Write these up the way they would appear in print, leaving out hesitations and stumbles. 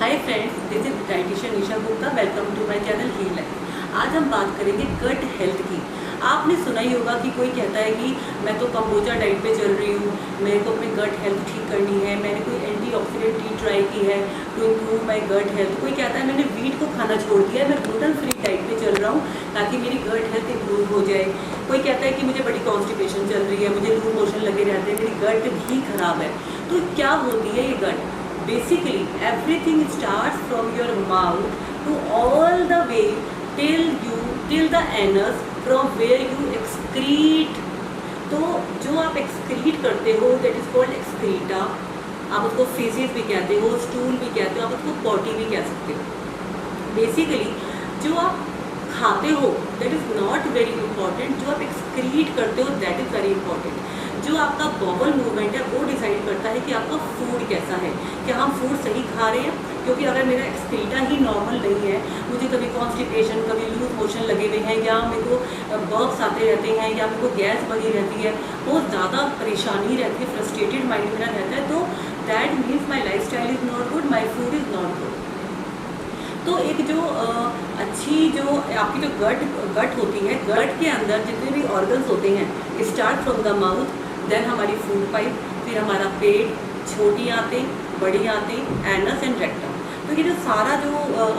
Hi friends, this is dietitian Nisha Gupta. Welcome to my channel heal life. आज हम बात करेंगे गट हेल्थ की। आपने सुना ही होगा कि कोई कहता है कि मैं तो कंबोजा डाइट पे चल रही हूँ, मेरे को अपनी गट हेल्थ ठीक करनी है, मैंने कोई एंटीऑक्सीडेंट टी ट्राई की है to improve my gut health. कोई कहता है मैंने वीट को खाना छोड़ दिया है, मैं ग्लूटेन फ्री डाइट पे चल रहा हूँ ताकि मेरी गट हेल्थ इम्प्रूव हो जाए। कोई कहता है कि मुझे बड़ी कॉन्स्टिपेशन चल रही है, मुझे लूज मोशन लगे रहते हैं, मेरी गट भी खराब है। तो क्या होती है ये गट? Basically, everything starts from your mouth to all the way till the anus, from where you excrete. तो जो आप एक्सक्रीट करते हो दैट इज कॉल्ड एक्सक्रीटा। आप उसको फेसिस भी कहते हो, स्टूल भी कहते हो, आप उसको पॉटी भी कह सकते हो। बेसिकली जो आप खाते हो that is not very important, जो आप एक्सक्रीट करते हो दैट इज़ वेरी इंपॉर्टेंट। जो आपका बॉबल मूवमेंट है वो डिसाइड करता है कि आपका फूड कैसा है, क्या हम फूड सही खा रहे हैं। क्योंकि अगर मेरा एक्सक्रीटा ही नॉर्मल नहीं है, मुझे कभी कॉन्स्टिपेशन, कभी लूज मोशन लगे हुए हैं, या मेरे को बर्ग्स आते रहते हैं, या मेरे को गैस बनी रहती है, बहुत ज़्यादा परेशानी रहती है, फ्रस्ट्रेटेड माइंड मेरा रहता है, तो that means my life style is not good, my food is not good. तो एक जो अच्छी जो आपकी जो गट होती है, गट के अंदर जितने भी ऑर्गन्स होते हैं, start from the mouth, then हमारी फूड पाइप, फिर हमारा पेट, छोटी आंतें, बड़ी आंतें, एनस एंड रेक्टम। तो ये जो सारा जो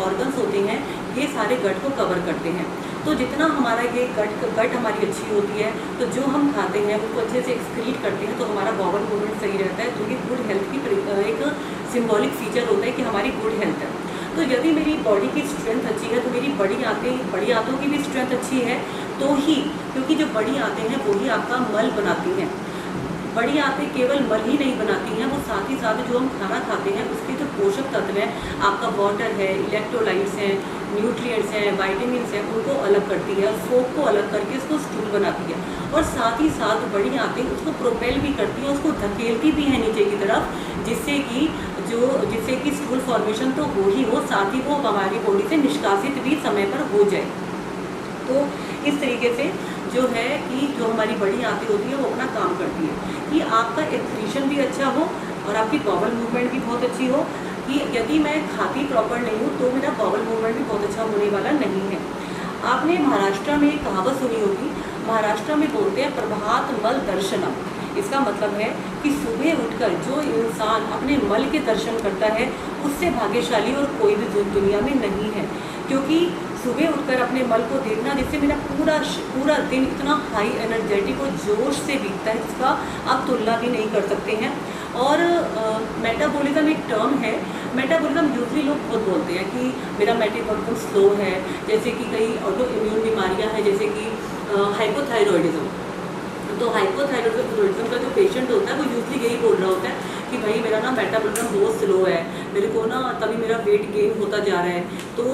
ऑर्गन्स होते हैं ये सारे गट को कवर करते हैं। तो जितना हमारा ये गट हमारी अच्छी होती है, तो जो हम खाते हैं उसको अच्छे से एक्सक्रीट करते हैं, तो हमारा बॉबल मूवमेंट सही रहता है। तो ये गुड हेल्थ की एक सिम्बॉलिक फीचर होता है कि हमारी गुड हेल्थ है। तो यदि मेरी बॉडी की स्ट्रेंथ अच्छी है तो मेरी बड़ी आंतों की भी स्ट्रेंथ अच्छी है तो ही, क्योंकि जो बड़ी आंतें हैं वही आपका मल बनाती हैं। बड़ी आंतें केवल मल ही नहीं बनाती हैं, वो साथ ही साथ जो हम खाना खाते हैं उसके जो पोषक तत्व हैं, आपका वाटर है, इलेक्ट्रोलाइट्स हैं, न्यूट्रिएंट्स हैं, वाइटामिन्स हैं, उनको अलग करती है, फोक को अलग करके उसको स्टूल बनाती है। और साथ ही साथ बड़ी आंतें उसको प्रोपेल भी करती हैं, उसको धकेलती भी हैं नीचे की तरफ, जिससे कि स्टूल फॉर्मेशन तो हो ही हो, साथ ही वो हमारी बॉडी से निष्कासित भी समय पर हो जाए। तो इस तरीके से जो है कि जो हमारी बड़ी आंतें होती है वो अपना काम करती है कि आपका एक्सक्रीशन भी अच्छा हो और आपकी बॉबल मूवमेंट भी बहुत अच्छी हो। कि यदि मैं खाती प्रॉपर नहीं हूँ तो मेरा बॉबल मूवमेंट भी बहुत अच्छा होने वाला नहीं है। आपने महाराष्ट्र में एक कहावत सुनी होगी, महाराष्ट्र में बोलते हैं प्रभात मल दर्शनम। इसका मतलब है कि सुबह उठकर जो इंसान अपने मल के दर्शन करता है उससे भाग्यशाली और कोई भी दुनिया में नहीं है। क्योंकि सुबह उठकर अपने मल को देखना, जिससे मेरा पूरा दिन इतना हाई एनर्जेटिक और जोश से बीतता है, इसका आप तुलना भी नहीं कर सकते हैं। और मेटाबॉलिज्म एक टर्म है। मेटाबॉलिज्म यूजली लोग बहुत बोलते हैं कि मेरा मेटाबॉलिज्म स्लो है, जैसे कि कई ऑटो इम्यून बीमारियां हैं, जैसे कि हाइपोथायरॉयडिज्म। तो हाइपोथायरॉयडिज्म का जो पेशेंट होता है वो यूजली यही बोल रहा होता है कि भाई मेरा ना मेटाबॉलिज्म बहुत स्लो है, मेरे को ना तभी मेरा वेट गेन होता जा रहा है। तो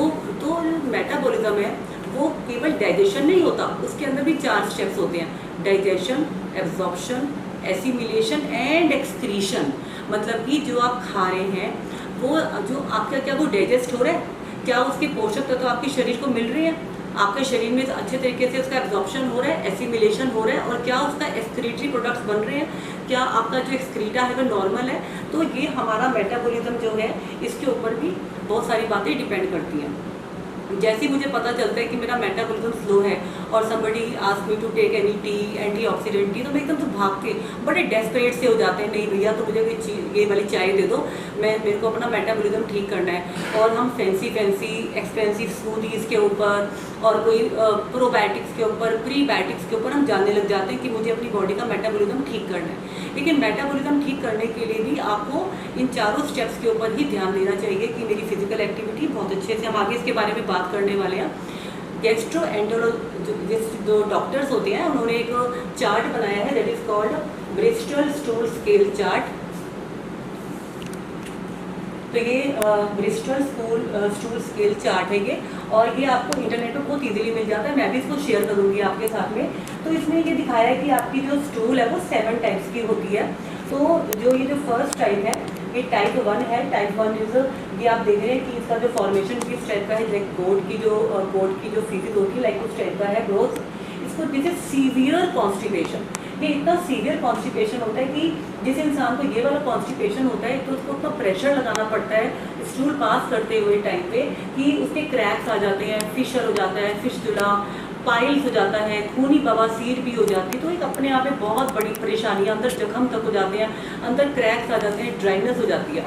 मेटाबॉलिज्म है वो केवल डाइजेशन नहीं होता, उसके अंदर भी 4 स्टेप्स होते हैं: digestion, absorption, assimilation and excretion. मतलब कि जो आप खा रहे हैं वो जो आपका क्या वो डाइजेस्ट हो रहा है, क्या उसके पोषक तत्व आपके शरीर को मिल रहे हैं, आपके शरीर में अच्छे तरीके से उसका एब्जॉर्प्शन हो रहा है, एसिमिलेशन हो रहा है, और क्या उसका एक्सक्रीटरी प्रोडक्ट्स बन रहे हैं, क्या आपका जो एक्सक्रीटा है वो नॉर्मल है। तो ये हमारा मेटाबॉलिज्म जो है इसके ऊपर भी बहुत सारी बातें डिपेंड करती हैं। जैसे ही मुझे पता चलता है कि मेरा मेटाबॉलिज्म स्लो है और somebody ask me to take any tea, antioxidant tea, तो मैं एकदम से भाग के बड़े डेस्परेट से हो जाते हैं, नहीं भैया तो मुझे ये वाली चाय दे दो, मेरे को अपना मेटाबॉलिज्म ठीक करना है। और हम फैंसी एक्सपेंसिव स्मूदीज़ के ऊपर और कोई प्रोबायोटिक्स के ऊपर, प्रीबायोटिक्स के ऊपर हम जानने लग जाते हैं कि मुझे अपनी बॉडी का मेटाबॉलिज्म ठीक करना है। लेकिन मेटाबॉलिज्म ठीक करने के लिए भी आपको इन 4 स्टेप्स के ऊपर ही ध्यान देना चाहिए कि मेरी फिजिकल एक्टिविटी बहुत अच्छे से, हम आगे इसके बारे में बात करने वाले हैं। गैस्ट्रोएंटेरोलॉजिस्ट जो डॉक्टर्स होते हैं उन्होंने एक चार्ट बनाया है that is called Bristol stool scale chart. तो ये ब्रिस्टल स्टूल स्केल चार्ट है ये, और ये आपको इंटरनेट पर बहुत इजीली मिल जाता है, मैं भी इसको शेयर करूँगी आपके साथ में। तो इसमें ये दिखाया है कि आपकी जो स्टूल है वो 7 टाइप्स की होती है। तो जो ये जो फर्स्ट टाइप है ये टाइप 1 है। टाइप 1 इज, ये आप देख रहे हैं कि इसका जो फॉर्मेशन किस टाइप का है, लाइक गोट की जो फीसिस होती है लाइक उस टाइप का है ग्रोथ। इसको दिस इज सीवियर कॉन्स्टिपेशन। ये इतना सीवियर कॉन्स्टिपेशन होता है कि जिस इंसान को ये वाला कॉन्स्टिपेशन होता है तो उसको उतना प्रेशर लगाना पड़ता है स्टूल पास करते हुए टाइम पे कि उसके क्रैक्स आ जाते हैं, फिशर हो जाता है, फिस्टुला, पाइल्स हो जाता है, खूनी बवासीर भी हो जाती है। तो एक अपने आप में बहुत बड़ी परेशानी है, अंदर जख्म तक हो जाते हैं, अंदर क्रैक्स आ जाते हैं, ड्राइनेस हो जाती है।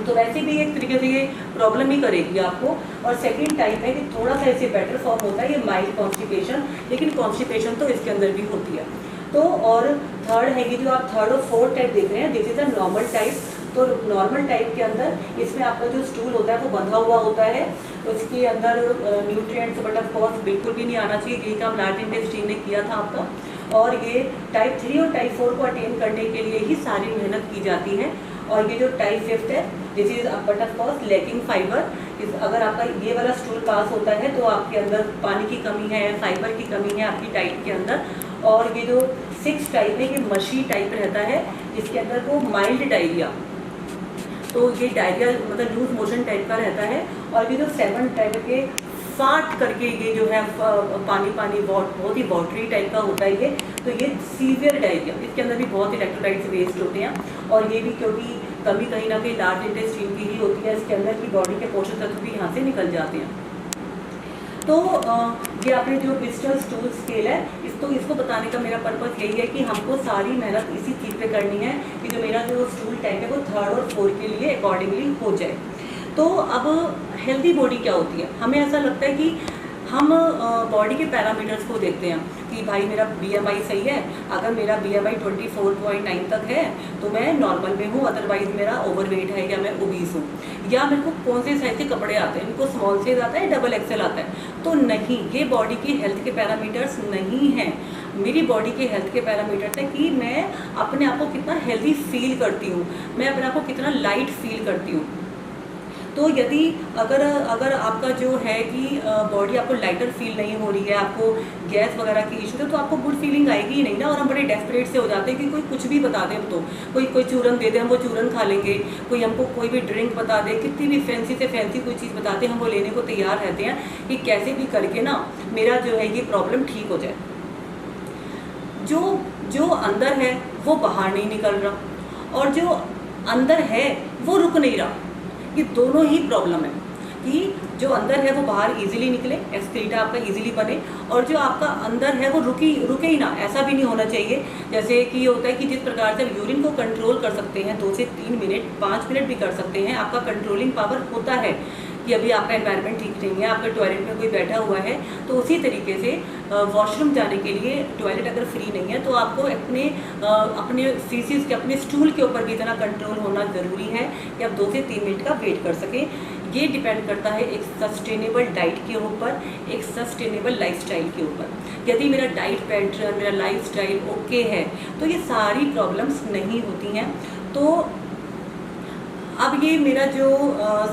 तो वैसे भी एक तरीके से ये प्रॉब्लम ही करेगी आपको। और सेकंड टाइप है कि थोड़ा सा इसे बेटर फॉर्म होता है ये माइल्ड कॉन्स्टिपेशन, लेकिन कॉन्स्टिपेशन तो इसके अंदर भी होती है। तो और थर्ड है कि जो आप थर्ड और फोर्थ टाइप देख रहे हैं, this is a normal type. तो नॉर्मल टाइप के अंदर इसमें आपका जो स्टूल होता है वो बंधा हुआ होता है, उसके अंदर न्यूट्रिएंट्स बट ऑफ कोर्स बिल्कुल भी नहीं आना चाहिए, यही काम लार्ज इंटेस्टाइन ने किया था आपका। और ये टाइप 3 और टाइप 4 को अटेन करने के लिए ही सारी मेहनत की जाती है। और ये जो टाइप 5 है, this is but of course lacking fibre. अगर आपका ये वाला स्टूल पास होता है तो आपके अंदर पानी की कमी है, फाइबर की कमी है आपकी डाइट के अंदर। और ये जो 6 टाइप है ये मशी टाइप रहता है, जिसके अंदर वो माइल्ड डायरिया, तो ये डायरिया मतलब लूज मोशन टाइप का रहता है। और ये जो 7 टाइप के फाट करके ये जो है पानी पानी बहुत ही वाटरी टाइप का होता है ये, तो ये सीवियर डायरिया, इसके अंदर भी बहुत इलेक्ट्रोलाइट्स वेस्ट होते हैं। और ये भी क्योंकि कमी कहीं ना कहीं लार्ज इंटेस्टाइन की ही होती है, इसके अंदर की बॉडी के पोषक तत्व भी यहाँ से निकल जाते हैं। तो ये आपने जो ब्रिस्टल स्टूल स्केल है, इसको बताने का मेरा पर्पस यही है कि हमको सारी मेहनत इसी चीज़ पे करनी है कि जो मेरा जो स्टूल टाइप है वो 3rd और 4 के लिए अकॉर्डिंगली हो जाए। तो अब हेल्दी बॉडी क्या होती है, हमें ऐसा लगता है कि हम बॉडी के पैरामीटर्स को देखते हैं कि भाई मेरा BMI सही है, अगर मेरा BMI 24.9 तक है तो मैं नॉर्मल में हूँ, अदरवाइज मेरा ओवरवेट है या मैं ओबीस हूँ। या मेरे को कौन से साइज के कपड़े आते हैं, इनको स्मॉल साइज आता है, डबल एक्सेल आता है। तो नहीं, ये बॉडी की हेल्थ के पैरामीटर्स नहीं हैं। मेरी बॉडी के हेल्थ के पैरामीटर्स है कि मैं अपने आप को कितना हेल्दी फील करती हूँ, मैं अपने आप को कितना लाइट फील करती हूँ। तो यदि अगर आपका जो है कि बॉडी आपको लाइटर फील नहीं हो रही है, आपको गैस वगैरह की इशू है, तो आपको गुड फीलिंग आएगी ही नहीं ना। और हम बड़े डेस्परेट से हो जाते हैं कि कोई कुछ भी बता दे, हम तो कोई चूरन दे दे, हम वो चूरन खा लेंगे, कोई हमको कोई भी ड्रिंक बता दे, कितनी भी फैंसी से फैंसी कोई चीज़ बता दे, हम वो लेने को तैयार रहते हैं कि कैसे भी करके ना मेरा जो है ये प्रॉब्लम ठीक हो जाए। जो अंदर है वो बाहर नहीं निकल रहा, और जो अंदर है वो रुक नहीं रहा। ये दोनों ही प्रॉब्लम है कि जो अंदर है वो बाहर इजीली निकले, एक्सक्रीटा आपका इजीली बने, और जो आपका अंदर है वो रुके ही ना। ऐसा भी नहीं होना चाहिए जैसे कि ये होता है कि जिस प्रकार से यूरिन को कंट्रोल कर सकते हैं 2 से 3 मिनट, 5 मिनट भी कर सकते हैं, आपका कंट्रोलिंग पावर होता है कि अभी आपका एनवायरनमेंट ठीक नहीं है, आपका टॉयलेट में कोई बैठा हुआ है, तो उसी तरीके से वॉशरूम जाने के लिए टॉयलेट अगर फ्री नहीं है तो आपको अपने फीसिस के, अपने स्टूल के ऊपर भी इतना कंट्रोल होना ज़रूरी है कि आप 2 से 3 मिनट का वेट कर सकें। ये डिपेंड करता है एक सस्टेनेबल डाइट के ऊपर, एक सस्टेनेबल लाइफस्टाइल के ऊपर। यदि मेरा डाइट पैटर्न, मेरा लाइफस्टाइल ओके है तो ये सारी प्रॉब्लम्स नहीं होती हैं। तो अब ये मेरा जो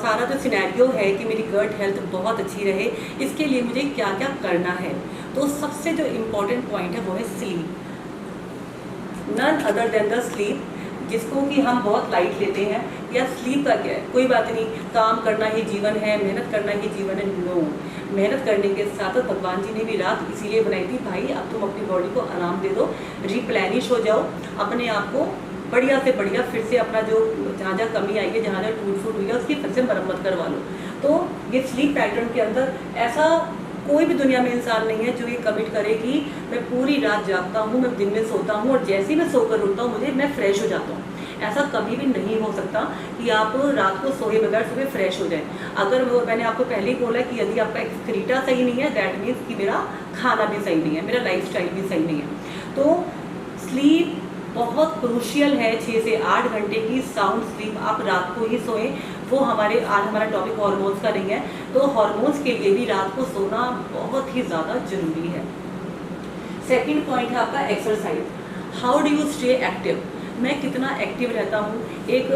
सारा जो सिनेरियो है कि मेरी गट हेल्थ बहुत अच्छी रहे, इसके लिए मुझे क्या क्या करना है। तो सबसे जो इम्पोर्टेंट पॉइंट है वो है sleep, none other than the sleep, जिसको कि हम बहुत लाइट लेते हैं। या स्लीप का क्या है, कोई बात नहीं, काम करना ही जीवन है, मेहनत करना ही जीवन है। नो, मेहनत करने के साथ भगवान जी ने भी रात इसीलिए बनाई थी, भाई अब तुम अपनी बॉडी को आराम दे दो, रिप्लेनिश हो जाओ, अपने आप को बढ़िया से बढ़िया फिर से अपना जो जहाँ जहाँ कमी आई है, जहाँ जहाँ टूट फूट हुई है, उसकी फिर से मरम्मत करवा लो। तो ये स्लीप पैटर्न के अंदर ऐसा कोई भी दुनिया में इंसान नहीं है जो ये कमिट करे कि मैं पूरी रात जागता हूँ, मैं दिन में सोता हूँ और जैसे ही मैं सोकर उठता हूँ मैं फ्रेश हो जाता हूँ। ऐसा कभी भी नहीं हो सकता कि आप रात को सोए बगैर सुबह फ्रेश हो जाए। अगर वो मैंने आपको पहले ही बोला कि यदि आपका एक्सक्रीटा सही नहीं है, दैट मीन्स कि मेरा खाना भी सही नहीं है, मेरा लाइफस्टाइल भी सही नहीं है। तो स्लीप बहुत क्रूशियल है, 6 से 8 घंटे की साउंड स्लीप आप रात को ही सोएं। वो आज हमारा टॉपिक हार्मोन्स का नहीं है, तो हार्मोन्स के लिए भी रात को सोना बहुत ही ज़्यादा जरूरी है। सेकंड पॉइंट है आपका exercise. How do you stay active, मैं कितना एक्टिव रहता हूँ। एक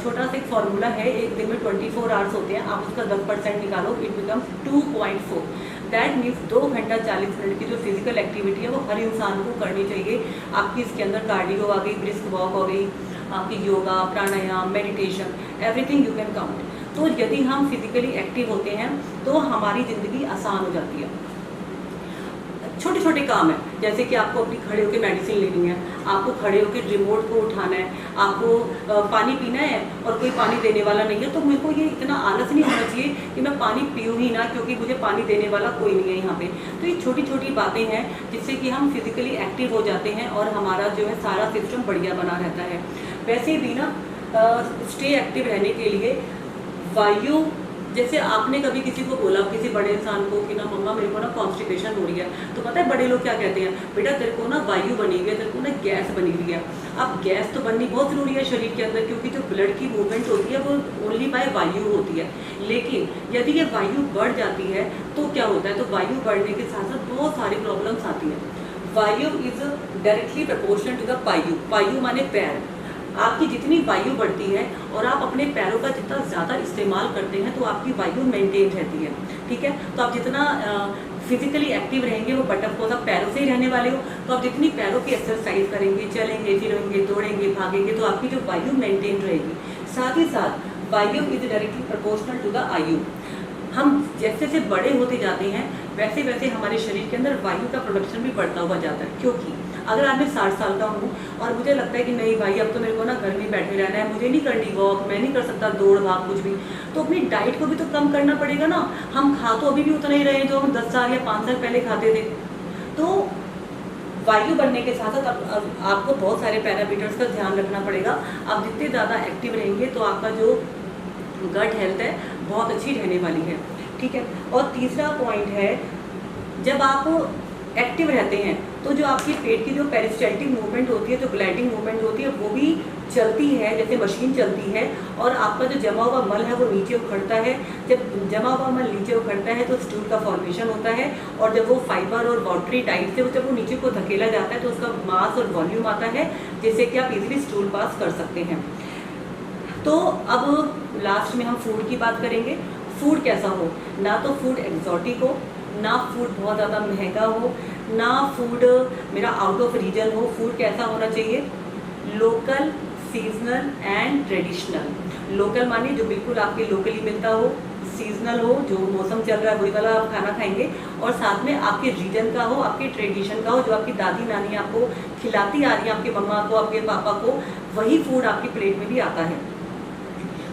छोटा सा एक फॉर्मूला है, एक दिन में 24 आवर्स होते हैं, आप उसका 10% निकालो, इट बिकम्स 2.4। दैट मीन्स 2 घंटा 40 मिनट की जो फिजिकल एक्टिविटी है वो हर इंसान को करनी चाहिए। आपकी इसके अंदर कार्डियो आ गई, ब्रिस्क वॉक हो गई, आपकी yoga, pranayama, meditation, everything you can count. तो यदि हम फिजिकली एक्टिव होते हैं तो हमारी ज़िंदगी आसान हो जाती है। छोटे छोटे काम है, जैसे कि आपको अपनी खड़े होकर मेडिसिन लेनी है, आपको खड़े होकर रिमोट को उठाना है, आपको पानी पीना है और कोई पानी देने वाला नहीं है, तो मेरे को ये इतना आलस नहीं होना चाहिए कि मैं पानी पीऊँ ही ना, क्योंकि मुझे पानी देने वाला कोई नहीं है यहाँ पे। तो ये छोटी छोटी बातें हैं जिससे कि हम फिजिकली एक्टिव हो जाते हैं और हमारा जो है सारा सिस्टम बढ़िया बना रहता है। वैसे भी ना स्टे एक्टिव रहने के लिए वायु, जैसे आपने कभी किसी को बोला, किसी बड़े इंसान को कि ना मम्मा मेरे को ना कॉन्स्टिपेशन हो रही है, तो पता है बड़े लोग क्या कहते हैं, बेटा तेरे को ना वायु बनी हुई है, तेरे को ना गैस बनी हुई है। अब गैस तो बननी बहुत ज़रूरी है शरीर के अंदर, क्योंकि जो ब्लड की मूवमेंट होती है वो ओनली बाय वायु होती है। लेकिन यदि ये वायु बढ़ जाती है तो क्या होता है, तो वायु बढ़ने के साथ साथ बहुत सारी प्रॉब्लम्स आती हैं। Vayu is directly proportional to the payu. पायु माने पैर। आपकी जितनी वायु बढ़ती है और आप अपने पैरों का जितना ज़्यादा इस्तेमाल करते हैं तो आपकी वायु मेंटेन रहती है, ठीक है। तो आप जितना फिजिकली एक्टिव रहेंगे, वो बटरफ्लाई आप पैरों से ही रहने वाले हो, तो आप जितनी पैरों की एक्सरसाइज करेंगे, चलेंगे फिरेंगे, दौड़ेंगे, भागेंगे, तो आपकी जो वायु मेंटेन रहेगी। साथ ही साथ वायु is directly proportional to the आयु। हम जैसे जैसे बड़े होते जाते हैं वैसे वैसे हमारे शरीर के अंदर वायु का प्रोडक्शन भी बढ़ता हुआ जाता है। क्योंकि अगर आज मैं 60 साल का हूँ और मुझे लगता है कि नहीं भाई अब तो मेरे को ना घर में बैठे रहना है, मुझे नहीं करनी वॉक, मैं नहीं कर सकता दौड़ भाग कुछ भी, तो अपनी डाइट को भी तो कम करना पड़ेगा ना। हम खा तो अभी भी उतना ही रहे जो हम 10 साल या 5 साल पहले खाते थे। तो वायु बढ़ने के साथ साथ आपको बहुत सारे पैरामीटर्स का ध्यान रखना पड़ेगा। आप जितने ज़्यादा एक्टिव रहेंगे तो आपका जो गट हेल्थ है बहुत अच्छी रहने वाली है, ठीक है। और तीसरा पॉइंट है, जब आप एक्टिव रहते हैं तो जो आपकी पेट की जो पेरिस्टल्टिक मूवमेंट होती है, जो ग्लाइडिंग मूवमेंट होती है, वो भी चलती है जैसे मशीन चलती है, और आपका जो जमा हुआ मल है वो नीचे उखड़ता है। जब जमा हुआ मल नीचे उखड़ता है तो स्टूल का फॉर्मेशन होता है, और जब वो फाइबर और वाटरी डाइट से जब वो नीचे को धकेला जाता है तो उसका मास और वॉल्यूम आता है, जिससे कि आप इजीली स्टूल पास कर सकते हैं। तो अब लास्ट में हम फूड की बात करेंगे। फूड कैसा हो, ना तो फूड एक्जॉटिक हो, ना फूड बहुत ज़्यादा महंगा हो, ना फूड मेरा आउट ऑफ रीजन हो। फूड कैसा होना चाहिए, local, seasonal and traditional. Local माने जो बिल्कुल आपके लोकली मिलता हो, सीजनल हो जो मौसम चल रहा है वही वाला आप खाना खाएंगे, और साथ में आपके रीजन का हो, आपके ट्रेडिशन का हो, जो आपकी दादी नानी आपको खिलाती आ रही है, आपके मम्मा को, आपके पापा को, वही फूड आपकी प्लेट में भी आता है।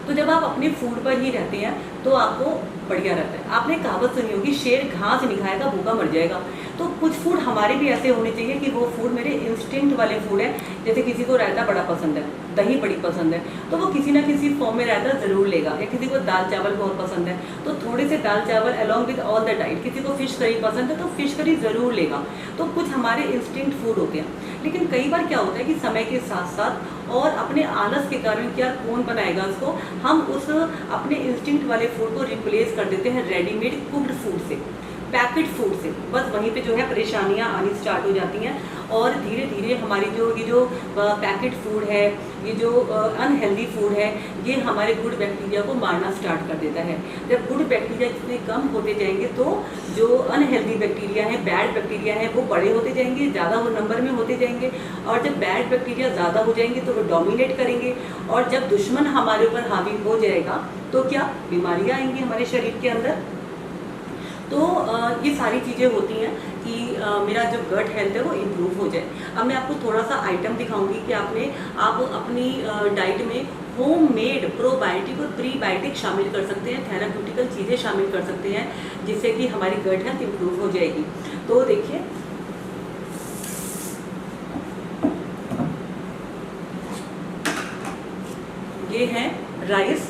तो जब आप अपने फूड पर ही रहते हैं तो आपको बढ़िया रहता है। आपने कहावत सुनी होगी, शेर घास नहीं खाएगा भूखा मर जाएगा। तो कुछ फूड हमारे भी ऐसे होने चाहिए कि वो फूड मेरे इंस्टिंक्ट वाले फूड है। जैसे किसी को रायता बड़ा पसंद है, दही बड़ी पसंद है, तो वो किसी ना किसी फॉर्म में रायता ज़रूर लेगा। या किसी को दाल चावल बहुत पसंद है तो थोड़े से दाल चावल along with all the diet. किसी को फिश करी पसंद है तो फिश करी ज़रूर लेगा। तो कुछ हमारे इंस्टिंक्ट फूड होते हैं। लेकिन कई बार क्या होता है कि समय के साथ साथ और अपने आलस के कारण कि यार कौन बनाएगा उसको, हम उस अपने इंस्टिंक्ट वाले फूड को रिप्लेस कर देते हैं रेडीमेड कुक्ड फूड से, पैकेट फूड से। बस वहीं पे जो है परेशानियां आनी स्टार्ट हो जाती हैं, और धीरे धीरे हमारी ये जो पैकेट फूड है, ये जो अनहेल्दी फूड है, ये हमारे गुड बैक्टीरिया को मारना स्टार्ट कर देता है। जब गुड बैक्टीरिया जितने कम होते जाएंगे तो जो अनहेल्दी बैक्टीरिया है, बैड बैक्टीरिया है, वो बड़े होते जाएंगे, ज़्यादा वो नंबर में होते जाएंगे, और जब बैड बैक्टीरिया ज़्यादा हो जाएंगे तो वो डोमिनेट करेंगे, और जब दुश्मन हमारे ऊपर हावी हो जाएगा तो क्या बीमारियाँ आएंगी हमारे शरीर के अंदर। तो ये सारी चीज़ें होती हैं कि मेरा जो गट हेल्थ है वो इम्प्रूव हो जाए। अब मैं आपको थोड़ा सा आइटम दिखाऊंगी कि आप अपनी डाइट में होममेड प्रोबायोटिक और प्रीबायोटिक शामिल कर सकते हैं, थेराप्यूटिकल चीज़ें शामिल कर सकते हैं, जिससे कि हमारी गट हेल्थ इम्प्रूव हो जाएगी। तो देखिए, ये है राइस,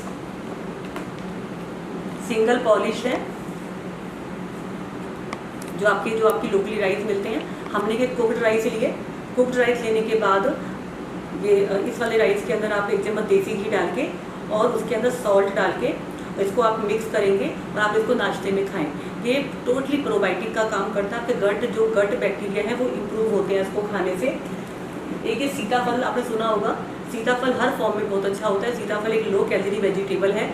सिंगल पॉलिश है, जो आपकी लोकली राइस मिलते हैं। हमने ये कुक्ड राइस लिए। कुक्ड राइस लेने के बाद ये इस वाले राइस के अंदर आप 1 चम्मच देसी घी डाल के और उसके अंदर सॉल्ट डाल के इसको आप मिक्स करेंगे और आप इसको नाश्ते में खाएं। ये टोटली प्रोबायोटिक का काम करता है। आपके जो गट बैक्टीरिया है वो इम्प्रूव होते हैं इसको खाने से। एक ये सीताफल आपने सुना होगा, सीताफल हर फॉर्म में बहुत अच्छा होता है। सीताफल एक लो कैलोरी वेजिटेबल है।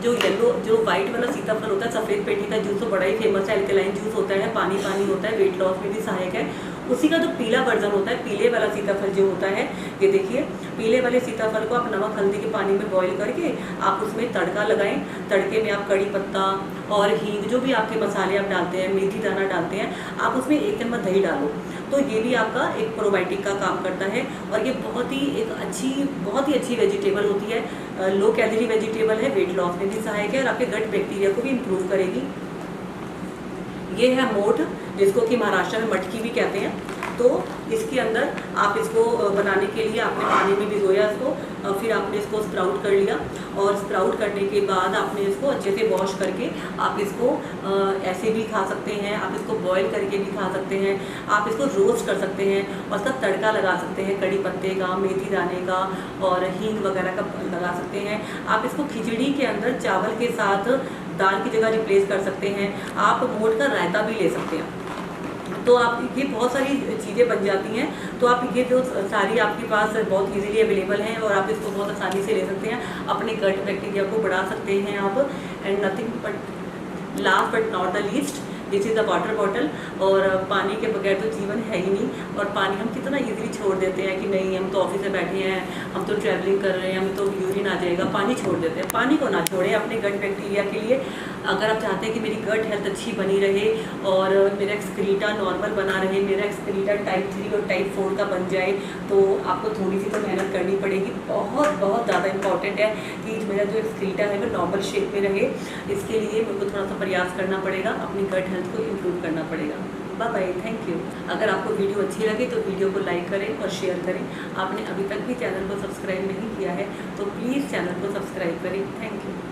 जो वाइट वाला सीताफल होता है, सफ़ेद पेटी का जूस तो बड़ा ही फेमस है, अल्कलाइन जूस होता है, पानी पानी होता है, वेट लॉस में भी सहायक है। उसी का जो पीला वर्जन होता है, पीले वाला सीताफल जो होता है, ये देखिए पीले वाले सीताफल को आप नमक हल्दी के पानी में बॉईल करके आप उसमें तड़का लगाएं। तड़के में आप कड़ी पत्ता और हींग, जो भी आपके मसाले आप डालते हैं, मेथी दाना डालते हैं, आप उसमें 1 चम्मच दही डालो, तो ये भी आपका एक प्रोबायोटिक का काम करता है। और ये बहुत ही अच्छी वेजिटेबल होती है, लो कैलोरी वेजिटेबल है, वेट लॉस में भी सहायक है और आपके गट बैक्टीरिया को भी इम्प्रूव करेगी। ये है मोठ, जिसको कि महाराष्ट्र में मटकी भी कहते हैं। तो इसके अंदर आप इसको बनाने के लिए आपने पानी में भिगोया इसको, फिर आपने इसको स्प्राउट कर लिया और स्प्राउट करने के बाद आपने इसको अच्छे से वॉश करके आप इसको ऐसे भी खा सकते हैं, आप इसको बॉईल करके भी खा सकते हैं, आप इसको रोस्ट कर सकते हैं और उसका तड़का लगा सकते हैं, कड़ी पत्ते का, मेथी दाने का और हींग वगैरह का लगा सकते हैं। आप इसको खिचड़ी के अंदर चावल के साथ दाल की जगह रिप्लेस कर सकते हैं। आप मोठ का रायता भी ले सकते हैं। तो आप ये बहुत सारी चीज़ें बन जाती हैं। तो आप ये जो सारी आपके पास बहुत इजीली अवेलेबल हैं और आप इसको बहुत आसानी से ले सकते हैं, अपने गट बैक्टीरिया को बढ़ा सकते हैं आप। And nothing but last but not the least, this is the water bottle. और पानी के बगैर तो जीवन है ही नहीं। और पानी हम कितना इजीली छोड़ देते हैं कि नहीं, हम तो ऑफिस में बैठे हैं, हम तो ट्रैवलिंग कर रहे हैं, हमें तो यूरिन आ जाएगा, पानी छोड़ देते हैं। पानी को ना छोड़ें अपने गट बैक्टीरिया के लिए। अगर आप चाहते हैं कि मेरी गट हेल्थ अच्छी बनी रहे और मेरा एक्सक्रीटा नॉर्मल बना रहे, मेरा एक्सक्रीटा टाइप 3 और टाइप 4 का बन जाए, तो आपको थोड़ी सी तो मेहनत करनी पड़ेगी। बहुत ज़्यादा इंपॉर्टेंट है कि मेरा जो एक्सक्रीटा है वो नॉर्मल शेप में रहे। इसके लिए मेरे को थोड़ा सा प्रयास करना पड़ेगा, अपनी गट हेल्थ को इम्प्रूव करना पड़ेगा। Bye bye, thank you. अगर आपको वीडियो अच्छी लगे तो वीडियो को लाइक करें और शेयर करें। आपने अभी तक भी चैनल को सब्सक्राइब नहीं किया है तो प्लीज़ चैनल को सब्सक्राइब करें। Thank you.